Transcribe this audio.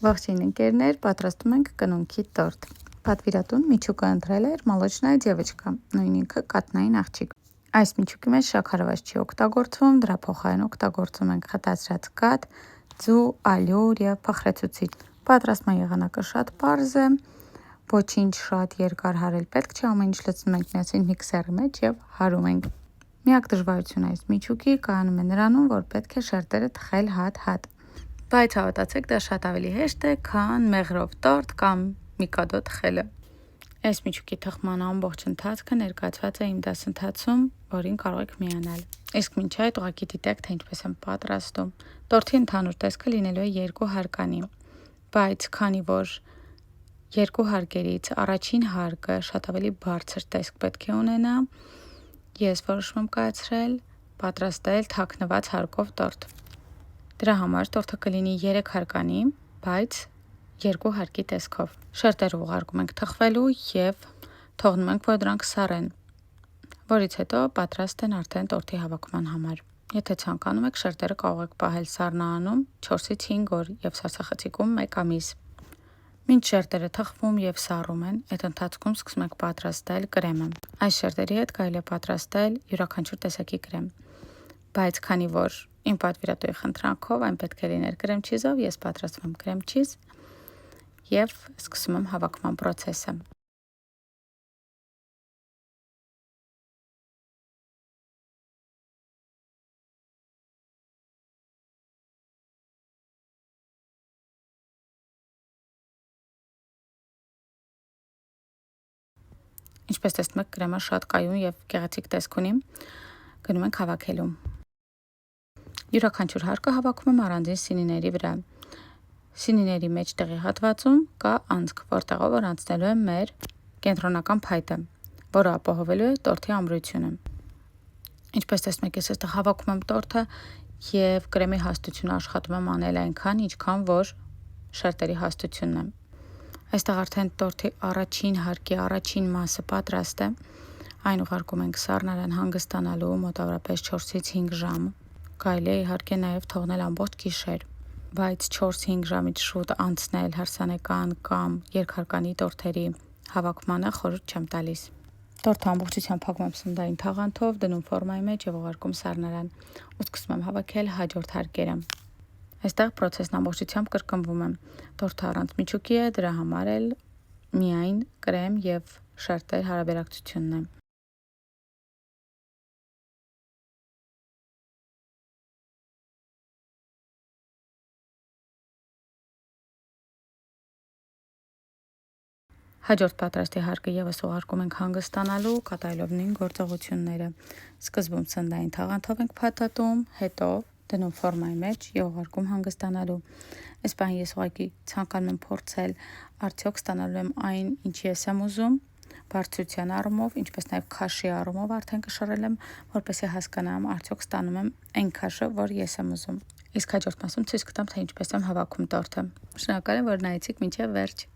Ողջույն ընկերներ, պատրաստում ենք կնունքի տորտ։ Պատվիրատուն միջուկը ընտրել էր մոլոչնայա դևոչկա, նույն ինքը կաթնային աղջիկ։ Այս միջուկի մեջ շաքարավազ չի օգտագործվում, դրա փոխարեն օգտագործում ենք խտացրած կաթ, ձու, ալյուր եւ փխրեցուցիչ։ Պատրաստման եղանակը շատ պարզ է, ոչինչ շատ երկար հարել պետք չէ, ամեն ինչ լցնում ենք միասին միքսերի մեջ եւ հարում ենք։ Միակ դժվարությունը այս միջուկի կայանում է նրանում, որ պետք է շերտերը թխել հատ-հատ։ Բայց հավատացեք, դա շատ ավելի հեշտ է, քան մեղրով տորտ կամ միկադո թխելը։ Այս միջուկի թխման ամբողջ ընթացքը ներկայացված է իմ դասընթացում, որին կարող եք միանալ։ Իսկ մինչ այդ ուղղակի դիտեք, թե ինչպես եմ պատրաստում։ Տորտի ընդհանուր տեսքը լինելու է 2 հարկանի, բայց քանի որ 2 հարկերից առաջին հարկը շատ ավելի բարձր տեսք պետք է ունենա, ես որոշում եմ կայացրել պատրաստել թաքնված հարկով տորտ։ Դրա համար տորտը կլինի 3 հարկանի, բայց 2 հարկի տեսքով։ Շերտերը ուղարկում ենք թխվելու եւ թողնում ենք, որ դրանք սառեն, որից հետո պատրաստ են արդեն տորտի հավաքման համար։ Եթե ցանկանում եք, շերտերը կարող եք պահել սառնարանում 4-ից 5 օր եւ սառցախցիկում 1 ամիս։ Մինչ շերտերը թխվում եւ սառում են, այդ ընթացքում սկսում ենք պատրաստել կրեմը։ Այս շերտերի հետ կարելի է պատրաստել յուրաքանչյուր տեսակի կրեմ, բայց քանի որ իմ պատվիրատուի խնդրանքով այն պետք է լիներ կրեմ չիզով, ես պատրաստում եմ կրեմ չիզ եւ սկսում եմ հավաքման process-ը։ Ինչպես տեսնում եք, կրեմը շատ կայուն եւ գեղեցիկ տեսք ունի։ Գնում ենք հավաքելու։ Յուրաքանչյուր հարկը հավաքում եմ առանձին սինիների վրա։ Սինիների մեջտեղի հատվածում կա անցք, որտեղով որ անցնելու է մեր կենտրոնական փայտը, որը ապահովելու է տորտի ամրությունը։ Ինչպես տեսնում եք, ես այստեղ հավաքում եմ տորտը եւ կրեմի հաստությունը աշխատում եմ անել այնքան, ինչքան որ շերտերի հաստությունն է։ Այստեղ արդեն տորտի առաջին հարկի առաջին մասը պատրաստ է։ Այն ուղարկում ենք սառնարան հանգստանալու մոտավորապես 4-ից 5 ժամ։ Կարելի է իհարկե նաև թողնել ամբողջ գիշեր, բայց 4-5 ժամից շուտ անցնել հարսանեկան կամ երկհարկանի տորտերի հավաքմանը խորհուրդ չեմ տալիս։ Տորտը ամբողջությամբ փակում եմ սննդային թաղանթով, դնում ֆորմայի մեջ եւ ուղարկում սառնարան ու սկսում եմ հավաքել հաջորդ հարկերը։ Այստեղ process-ն ամբողջությամբ կրկնվում է։ Տորտը առանց միջուկի է, դրա համար էլ միայն կրեմ եւ շերտեր հարաբերակցությունն է։ Հաջորդ պատրաստի հարկը եւս ուղարկում ենք հանգստանալու, կատարելով նույն գործողությունները։ Սկզբում սննդային թաղանթով ենք փաթաթում, հետո դնում ֆորմայի մեջ եւ ուղարկում հանգստանալու։ Այս բանը ես ուղղակի ցանկանում եմ փորձել, արդյոք ստանալու եմ այն, ինչ ես եմ ուզում, բարձրության առումով, ինչպես նաեւ քաշի առումով արդեն կշռել եմ, որպեսզի հասկանամ, արդյոք ստանում եմ այն քաշը, որ ես եմ ուզում։ Իսկ հաջորդ մասում ցույց կտամ, թե ինչպես եմ հավաքում տորտը։ Շնորհակալ եմ, որ նայեցիք մինչև վերջ։